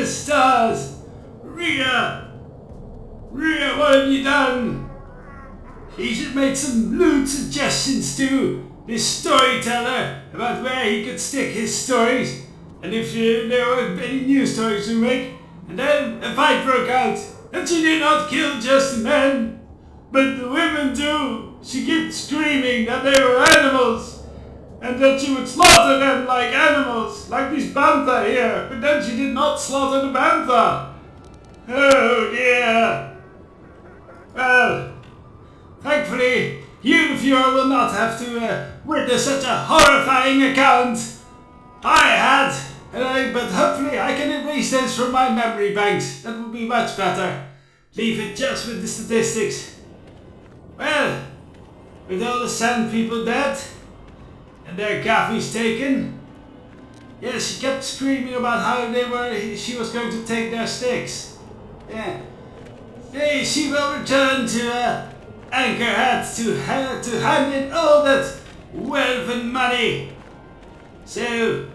stars! Rhea! Rhea, what have you done? He should make some lewd suggestions to this storyteller about where he could stick his stories, and if there were any new stories to make. And then a fight broke out, and she did not kill just the men, but the women too. She kept screaming that they were animals, and that she would slaughter them like animals, like this panther here, but then she did not slaughter the panther. Oh dear. Well, thankfully, you, the viewer, will not have to witness such a horrifying account. I had, but hopefully I can erase those from my memory banks. That would be much better. Leave it just with the statistics. Well, with all the sand people dead, and their gaffies taken, yes, she kept screaming about how she was going to take their sticks. Yeah. Hey, she will return to Anchorhead to hand in all that wealth and money. So,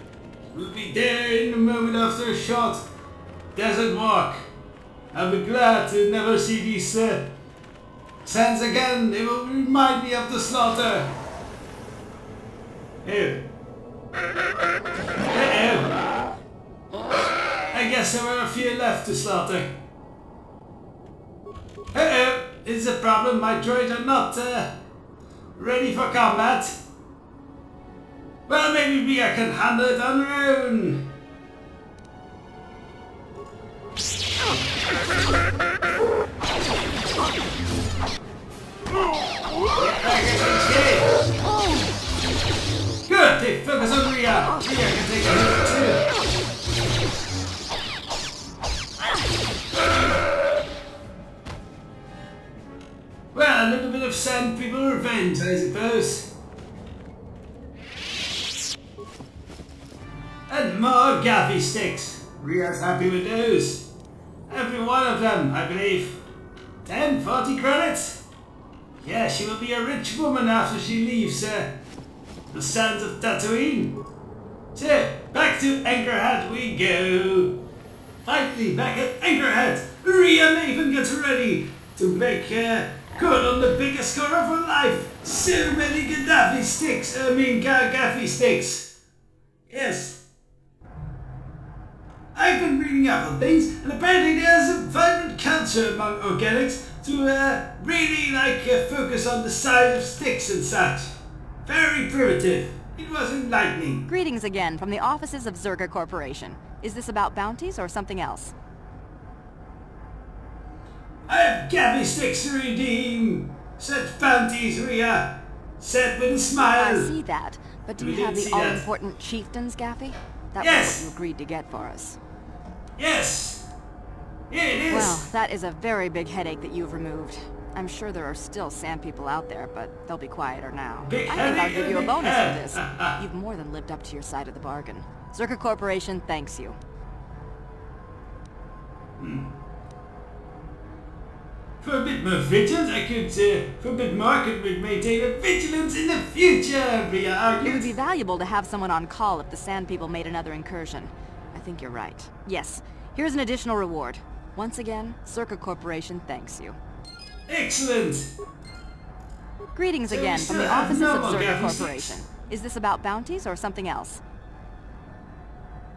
we'll be there in a moment after a short desert walk. I'll be glad to never see these sands again. They will remind me of the slaughter. Oh. I guess there were a few left to slaughter. It's a problem. My droids are not ready for combat. Well, maybe Mia can handle it on her own. Good, they focus on Rhea. Rhea can take a hit too. Well, a little bit of sand people revenge, I suppose. And more gaffy sticks. Rhea's happy with those. Every one of them, I believe. 40 credits. Yeah, she will be a rich woman after she leaves the sands of Tatooine. So, back to Anchorhead we go. Finally, back at Anchorhead, Rhea Maven gets ready to make good on the biggest score of her life. So many gaffy sticks. Yes. I've been reading up on things, and apparently there's a vibrant culture among organics to really focus on the size of sticks and such. Very primitive. It was enlightening. Greetings again from the offices of Zerga Corporation. Is this about bounties or something else? I have gaffy sticks to redeem. Such bounties, Rhea. Said with a smile. I see that, but do you have the all-important chieftain's gaffy? That was what you agreed to get for us. Yes! Here it is! Well, that is a very big headache that you've removed. I'm sure there are still sand people out there, but they'll be quieter now. I think I'll give you a bonus for this. You've more than lived up to your side of the bargain. Zerga Corporation thanks you. For a bit more vigilance, for a bit more, I could maintain a vigilance in the future, Rhea argued. It would be valuable to have someone on call if the sand people made another incursion. I think you're right. Yes, here's an additional reward. Once again, Zerga Corporation thanks you. Excellent! Greetings again from the offices of Zerga Corporation. Is this about bounties or something else?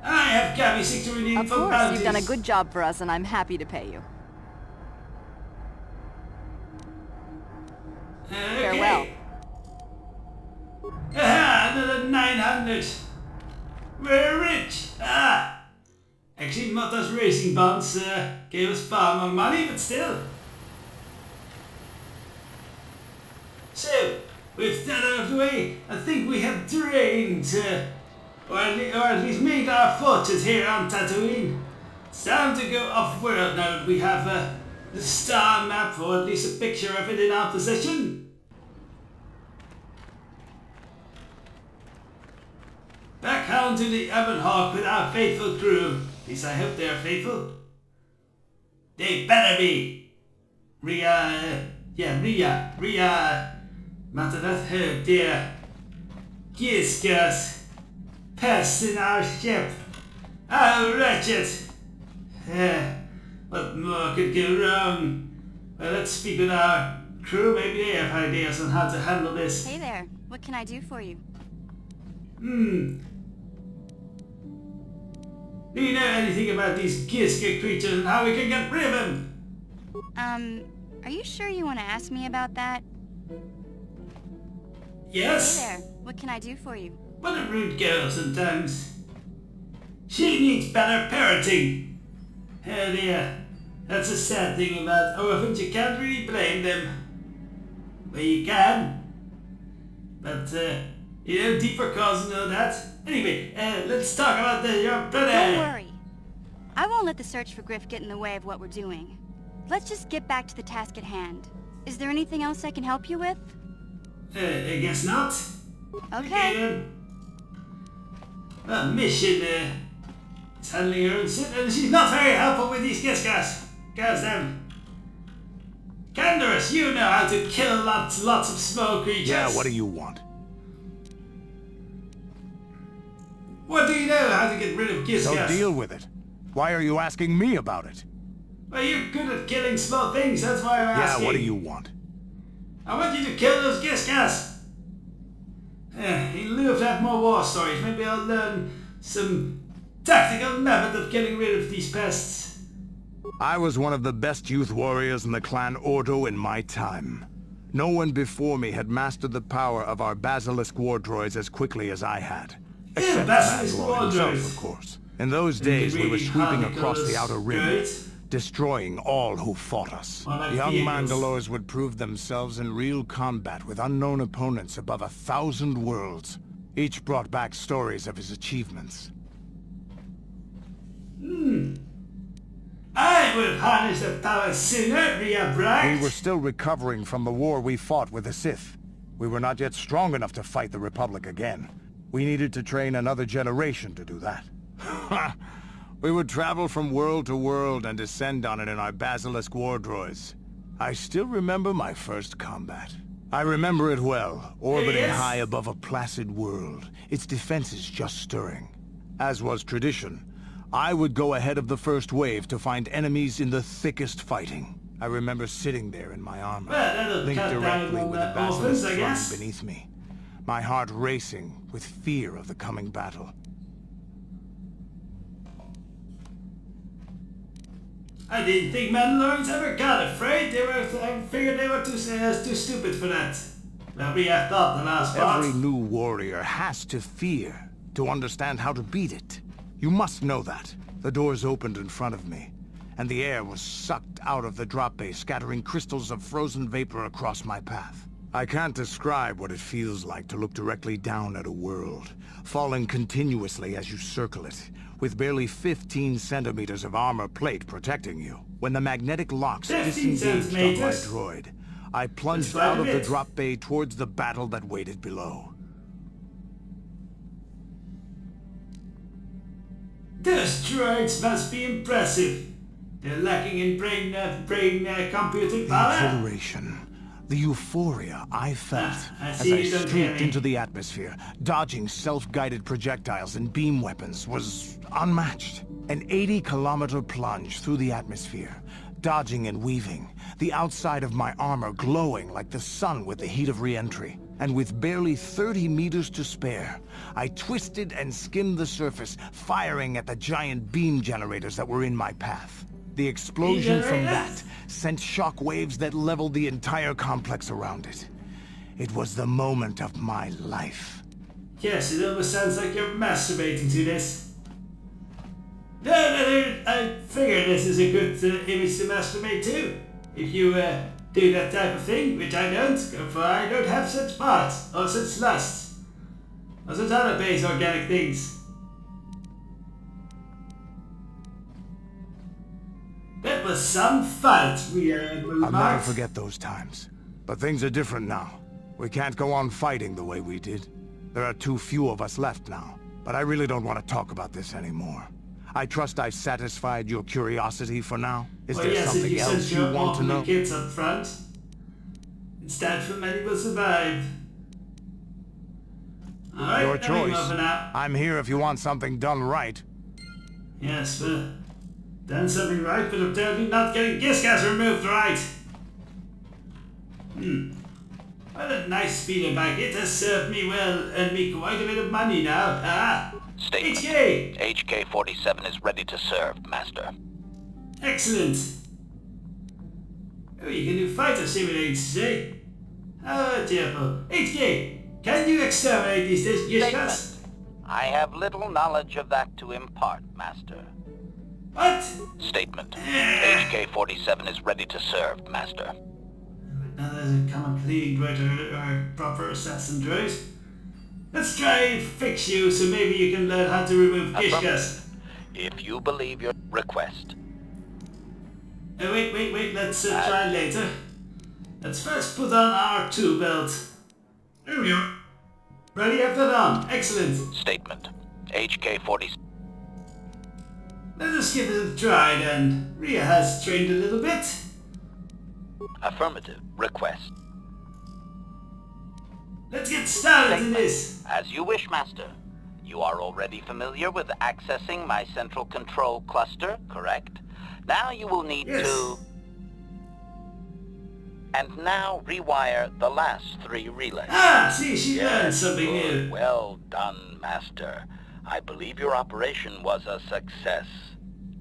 I have gaffy sticks to redeem for bounties. Of course, you've done a good job for us and I'm happy to pay you. Okay. Farewell. Aha, another 900. We're rich. Actually, Mata's racing bonds gave us far more money, but still. So, with that out of the way, I think we have drained, or at least made our fortunes here on Tatooine. It's time to go off-world now that we have the star map, or at least a picture of it in our possession. Back home to the Ebon Hawk with our faithful crew. At least I hope they are faithful. They better be! Rhea... Matadat, oh dear. Giscus. Pests in our ship. How wretched. What more could go wrong? Well, let's speak with our crew. Maybe they have ideas on how to handle this. Hey there. What can I do for you? Do you know anything about these Giska creatures and how we can get rid of them? Are you sure you want to ask me about that? Yes? Hey there. What can I do for you? What a rude girl sometimes. She needs better parenting. Oh dear. That's a sad thing about orphans. You can't really blame them. Well, you can. But, deeper cause and all that. Anyway, let's talk about your brother. Don't worry. I won't let the search for Griff get in the way of what we're doing. Let's just get back to the task at hand. Is there anything else I can help you with? I guess not. Okay. Mission, is handling her own shit, and she's not very helpful with these Giskas. Goes them. Canderous, you know how to kill lots of small creatures. Yeah, what do you want? What do you know how to get rid of Giskas? So deal with it. Why are you asking me about it? Well, you're good at killing small things, that's why I'm asking. Yeah, what do you want? I want you to kill those Giskas. In lieu of that more war stories, maybe I'll learn some tactical method of getting rid of these pests. I was one of the best youth warriors in the clan Ordo in my time. No one before me had mastered the power of our basilisk war droids as quickly as I had. Except basilisk Mandalore war himself, droids. of course. In those days, we were sweeping across the Outer Rim, destroying all who fought us. Young Mandalores would prove themselves in real combat with unknown opponents above 1,000 worlds. Each brought back stories of his achievements. I would harness the power sooner, Ria Bright. We were still recovering from the war we fought with the Sith. We were not yet strong enough to fight the Republic again. We needed to train another generation to do that. We would travel from world to world and descend on it in our basilisk war droids. I still remember my first combat. I remember it well, orbiting high above a placid world, its defenses just stirring. As was tradition, I would go ahead of the first wave to find enemies in the thickest fighting. I remember sitting there in my armor, linked directly with the basilisk throne beneath me, my heart racing with fear of the coming battle. I didn't think Mandalorians ever got afraid. I figured they were too stupid for that. Well, we have thought the last part. Every new warrior has to fear to understand how to beat it. You must know that. The doors opened in front of me, and the air was sucked out of the drop bay, scattering crystals of frozen vapor across my path. I can't describe what it feels like to look directly down at a world, falling continuously as you circle it, with barely 15 centimeters of armor plate protecting you. When the magnetic locks disengaged on my droid, I plunged out of the drop bay towards the battle that waited below. Those droids must be impressive. They're lacking in brain computing power. The exhilaration, the euphoria I felt as I streaked into the atmosphere, dodging self-guided projectiles and beam weapons, was unmatched. An 80-kilometer plunge through the atmosphere, dodging and weaving, the outside of my armor glowing like the sun with the heat of re-entry. And with barely 30 meters to spare, I twisted and skimmed the surface, firing at the giant beam generators that were in my path. The explosion from that sent shock waves that leveled the entire complex around it. It was the moment of my life. Yes, it almost sounds like you're masturbating to this. No, I figure this is a good image to masturbate to. If you do that type of thing, which I don't, for I don't have such parts, or such lusts, or such other base organic things. That was some fight, I'll never forget those times. But things are different now. We can't go on fighting the way we did. There are too few of us left now. But I really don't want to talk about this anymore. I trust I've satisfied your curiosity for now. Is there something else you want to know? Kids up front. It's time for many will survive. Alright, your choice. I'm here if you want something done right. Yes, Done something right, but apparently not getting gas removed right. What a nice speeder bike. It has served me well, earned me quite a bit of money now. Statement. HK! HK-47 is ready to serve, Master. Excellent. Oh, you can do fighter simulators, eh? Oh, cheerful. HK, can you exterminate these Gishkas? I have little knowledge of that to impart, Master. What? Statement. HK-47 is ready to serve, Master. Now there's a common cleaning droid or a proper assassin droid. Let's try and fix you so maybe you can learn how to remove Gishkas. If you believe your request. Wait, let's try later. Let's first put on our tool belt. There we are. Ready, have that on. Excellent. Statement. HK-47. Let us give it a try then. Rhea has trained a little bit. Affirmative. Request. Let's get started in this. As you wish, Master. You are already familiar with accessing my central control cluster, correct? Now you will need to... And now rewire the last 3 relays. See, she learned something new. Well done, Master. I believe your operation was a success.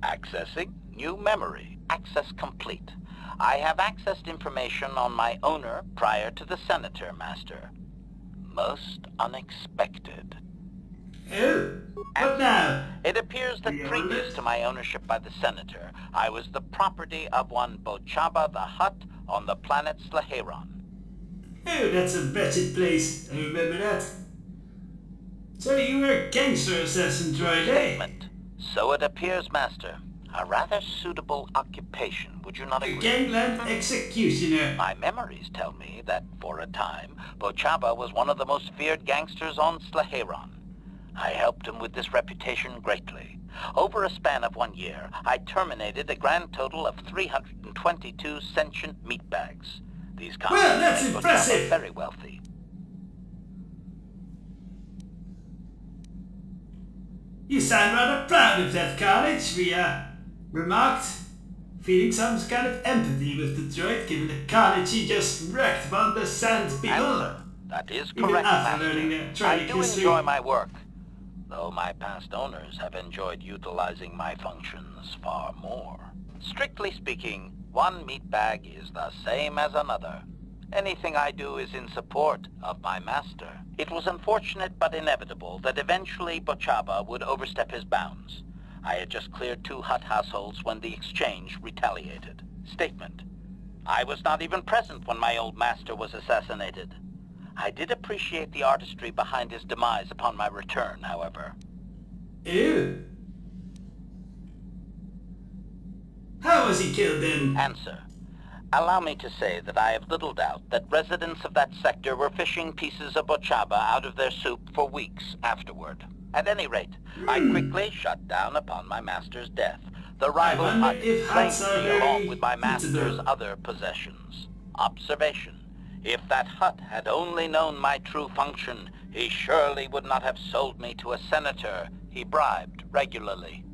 Accessing new memory. Access complete. I have accessed information on my owner prior to the Senator, Master. Most unexpected. Oh? What now? It appears that previous to my ownership by the Senator, I was the property of one Bochaba the Hutt on the planet Slaheron. Oh, that's a wretched place. I remember that. So you were a gangster assassin droid, eh? Statement. So it appears, Master. A rather suitable occupation, would you not agree? A gangland executioner. My memories tell me that, for a time, Bochaba was one of the most feared gangsters on Slaheron. I helped him with this reputation greatly. Over a span of 1 year, I terminated a grand total of 322 sentient meatbags. These well, that's impressive. Very wealthy. You sound rather proud of that carnage, Rhea remarked, feeling some kind of empathy with the droid given the carnage he just wrecked upon the sandpeople. That is even correct, after Master. learning their I tragic do history. enjoy my work, though my past owners have enjoyed utilizing my functions far more. Strictly speaking, one meatbag is the same as another. Anything I do is in support of my master. It was unfortunate but inevitable that eventually Bochaba would overstep his bounds. I had just cleared 2 Hutt households when the exchange retaliated. Statement. I was not even present when my old master was assassinated. I did appreciate the artistry behind his demise upon my return, however. Ew. How was he killed then? Answer. Allow me to say that I have little doubt that residents of that sector were fishing pieces of Bochaba out of their soup for weeks afterward. At any rate, I quickly shut down upon my master's death. The rival Hutt claimed me along with my master's other possessions. Observation. If that Hutt had only known my true function, he surely would not have sold me to a senator he bribed regularly.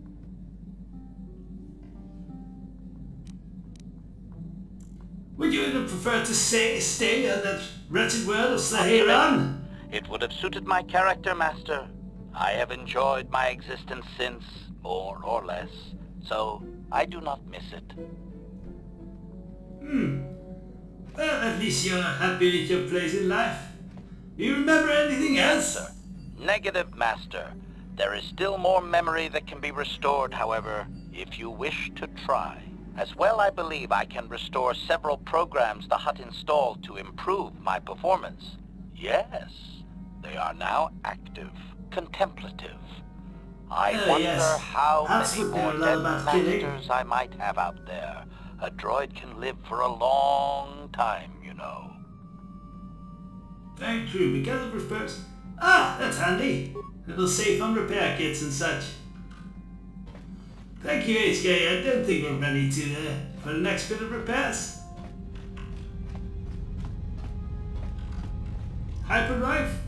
Would you have preferred to stay on that wretched world of Slaheron? It would have suited my character, Master. I have enjoyed my existence since, more or less, so I do not miss it. Well, at least you're happy with your place in life. Do you remember anything else? Answer. Negative, Master. There is still more memory that can be restored, however, if you wish to try. As well, I believe I can restore several programs the Hutt installed to improve my performance. Yes, they are now active, contemplative. I wonder how many more dead masters I might have out there. A droid can live for a long time, you know. Very true, because it refers... Ah, that's handy. It'll save on repair kits and such. Thank you, HK. I don't think we're ready to for the next bit of repairs. Hyperdrive?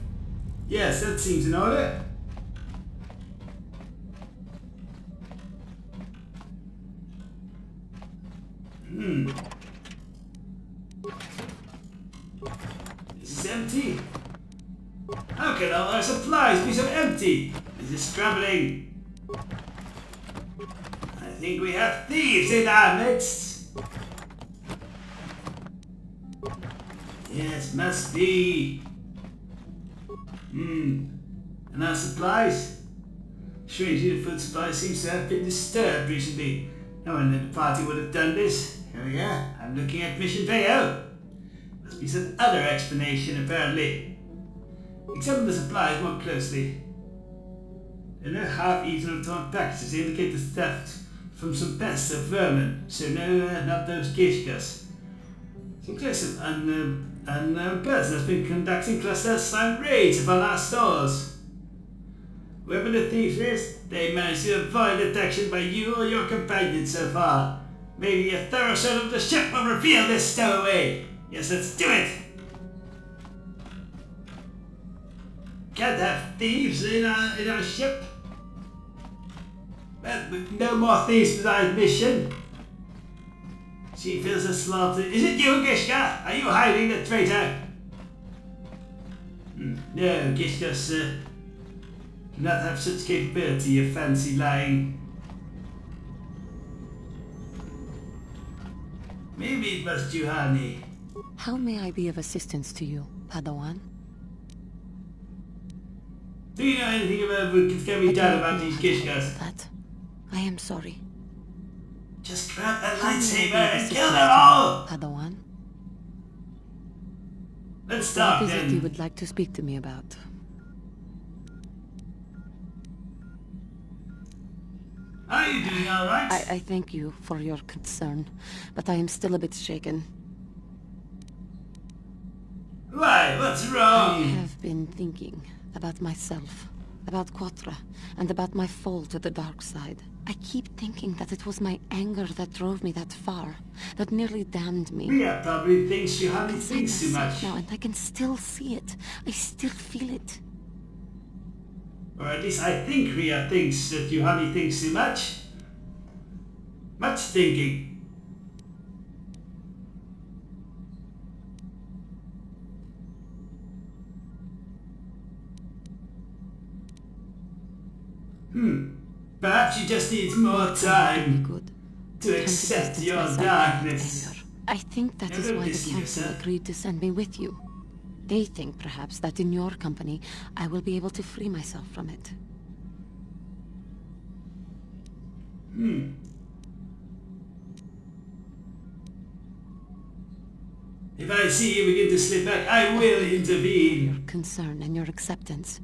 Yes, that seems in order. This is empty. How can all our supplies be so empty? This is troubling. I think we have thieves in our midst. Yes, must be. And our supplies? Strangely, the food supply seems to have been disturbed recently. No one in the party would have done this. Here we are. I'm looking at Mission Veo. Must be some other explanation, apparently. Examine the supplies more closely. There are no half-eaten or torn packages indicate the theft from some pests or vermin, so no, not those Gishkas. Some close unknown person has been conducting cluster-style raids upon our stores. Whoever the thief is, they managed to avoid detection by you or your companions so far. Maybe a thorough search of the ship will reveal this stowaway. Yes, let's do it! Can't have thieves in our ship. Well, no more thieves besides Mission. She feels assaulted. Is it you, Gishka? Are you hiding the traitor? No, Gishka, sir. Do not have such capability, you fancy lying. Maybe it was Juhani. How may I be of assistance to you, Padawan? Do you know anything about what can be done about these Gishkas? That. I am sorry. Just grab that How may I be lightsaber of and assistance kill to them you, all! Padawan? Let's talk What is it you then. would like to speak to me about? Are you doing alright? I thank you for your concern, but I am still a bit shaken. Why? What's I wrong? have been thinking about myself, about KotOR, and about my fall to the dark side. I keep thinking that it was my anger that drove me that far, that nearly damned me. Ria probably thinks Juhani Inside thinks too myself much. now, and I can still see it. I still feel it. Or at least I think Ria thinks that Juhani thinks too much. Much thinking. Perhaps she just needs more time Good. to accept your darkness. Anger. I think that Now is don't why the listen to council yourself. agreed to send me with you. They think perhaps that in your company, I will be able to free myself from it. If I see you begin to slip back, I will intervene. Your concern and your acceptance.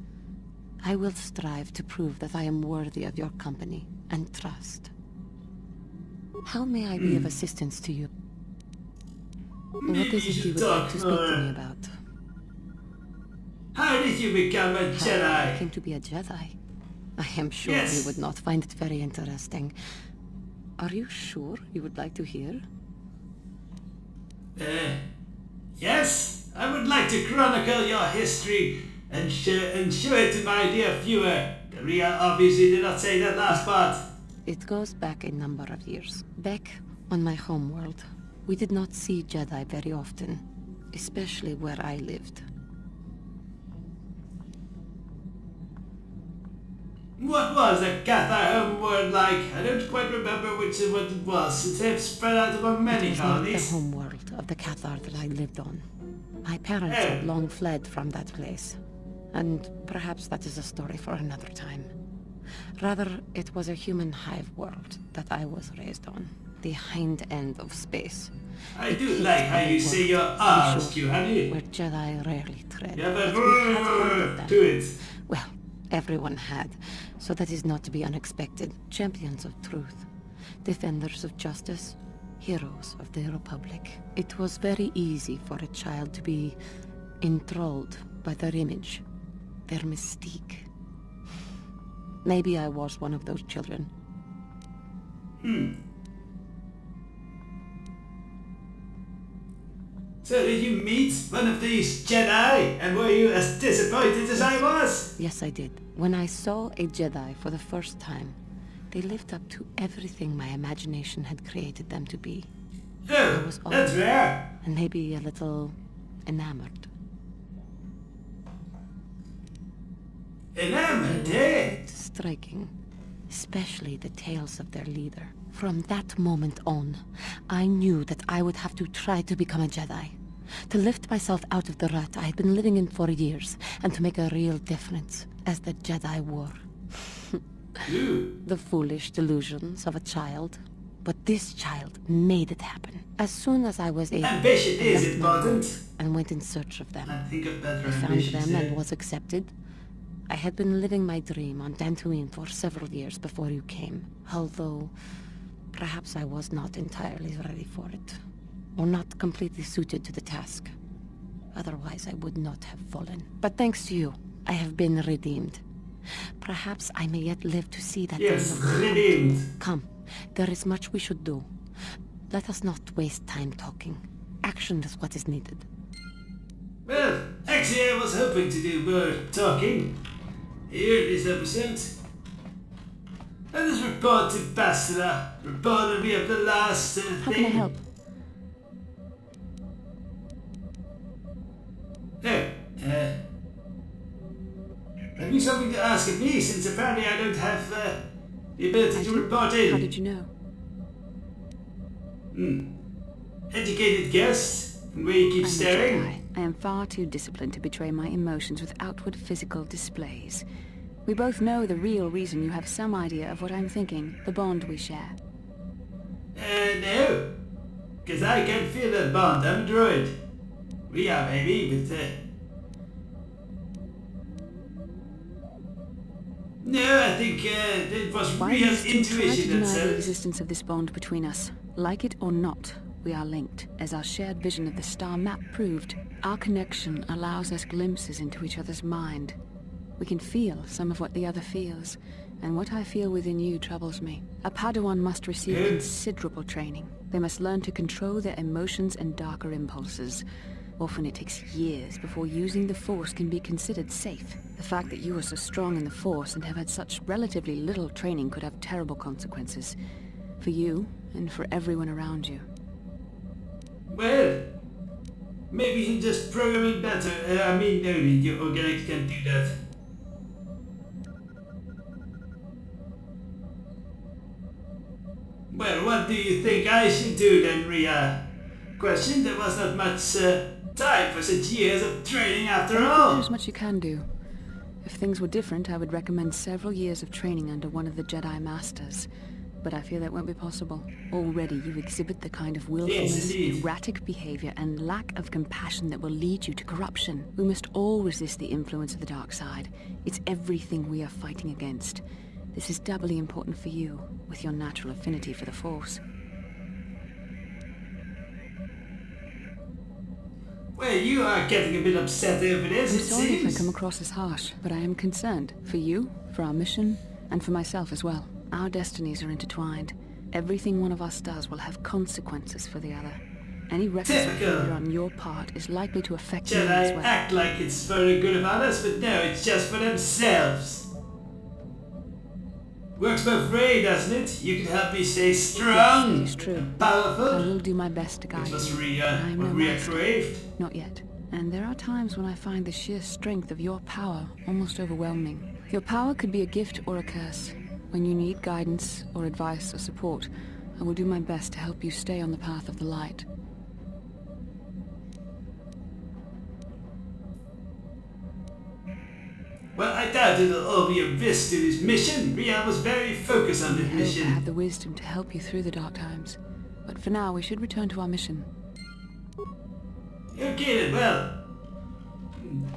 I will strive to prove that I am worthy of your company and trust. How may I be of assistance to you? What Maybe is you it you should would like talk to speak to me more. about? How did you become a How I Jedi? came to be a Jedi. I am sure Yes. you would not find it very interesting. Are you sure you would like to hear? Yes, I would like to chronicle your history and show it to my dear viewer. Ria obviously did not say that last part. It goes back a number of years. Back on my homeworld, we did not see Jedi very often, especially where I lived. What was the KotOR homeworld like? I don't quite remember what it was, since they've spread out among many It was not the colonies. homeworld of the KotOR that I lived on. My parents Eh. had long fled from that place. And perhaps that is a story for another time. Rather, it was a human hive world that I was raised on. The hind end of space. I A do pit like of how a you say world, your to be R's, sure, Juhani. where Jedi rarely tread. You have a but we had one of them. to it. Well, everyone had, so that is not to be unexpected. Champions of truth, defenders of justice, heroes of the Republic. It was very easy for a child to be enthralled by their image, their mystique. Maybe I was one of those children. So did you meet one of these Jedi? And were you as disappointed as I was? Yes, I did. When I saw a Jedi for the first time, they lived up to everything my imagination had created them to be. Oh, was that's old rare. and maybe a little enamored. Enamored, They were eh? quite striking, especially the tales of their leader. From that moment on, I knew that I would have to try to become a Jedi. To lift myself out of the rut I had been living in for years, and to make a real difference, as the Jedi wore. The foolish delusions of a child. But this child made it happen. As soon as I was able, Ambition I is left my important. work and went in search of them. I think of better I found ambitions, them eh? and was accepted. I had been living my dream on Tatooine for several years before you came, although perhaps I was not entirely ready for it, or not completely suited to the task. Otherwise, I would not have fallen. But thanks to you, I have been redeemed. Perhaps I may yet live to see that Yes, day of the redeemed. hunt. Come, there is much we should do. Let us not waste time talking. Action is what is needed. Well, actually I was hoping to do more talking. Here is episode. Let us report to Bastila. Reported me of the last How thing. can I help? Oh, have you something to ask of me, since apparently I don't have the ability to report in? How did you know? Educated guess, and where you keep I'm a staring. Jedi. I am far too disciplined to betray my emotions with outward physical displays. We both know the real reason you have some idea of what I'm thinking, the bond we share. No. Because I can feel that bond, I'm a droid. We are, maybe, but no, I think it was Why do real you still try to intuition that deny the said it. existence of this bond between us? Like it or not, we are linked, as our shared vision of the star map proved. Our connection allows us glimpses into each other's mind. We can feel some of what the other feels, and what I feel within you troubles me. A Padawan must receive considerable training. They must learn to control their emotions and darker impulses. Often it takes years before using the Force can be considered safe. The fact that you are so strong in the Force and have had such relatively little training could have terrible consequences. For you, and for everyone around you. Well, maybe you just program it better. I mean, no, your organics can do that. Well, what do you think I should do then, Ria? Question, there was not much time for such years of training after all. There's much you can do. If things were different, I would recommend several years of training under one of the Jedi Masters. But I fear that won't be possible. Already you exhibit the kind of willfulness, indeed. erratic behavior, and lack of compassion that will lead you to corruption. We must all resist the influence of the dark side. It's everything we are fighting against. This is doubly important for you, with your natural affinity for the Force. Well, you are getting a bit upset over this, I'm it sorry if I seems. come across as harsh, but I am concerned. For you, for our mission, and for myself as well. Our destinies are intertwined. Everything one of us does will have consequences for the other. Any reckless Typical. behavior on your part is likely to affect me as Jedi well. act like it's for the good of others, but no, it's just for themselves. Works both ways, doesn't it? You can help me stay strong, It's true. I powerful. will do my best to guide It was you. Ria, but I am what no Ria master. craved. Not yet. And there are times when I find the sheer strength of your power almost overwhelming. Your power could be a gift or a curse. When you need guidance or advice or support, I will do my best to help you stay on the path of the light. Well, I doubt it'll all be a risk to this mission. Ria was very focused on I this hope I mission. have the wisdom to help you through the dark times. But for now, we should return to our mission. Okay then, well,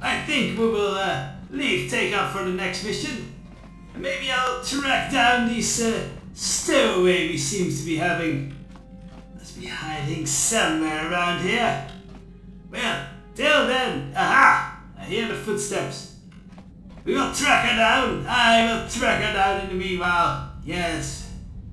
I think we will take off for the next mission. And maybe I'll track down these stowaway we seems to be having. Must be hiding somewhere around here. Well, till then, aha! I hear the footsteps. We will track her down. I will track her down in the meanwhile. Yes.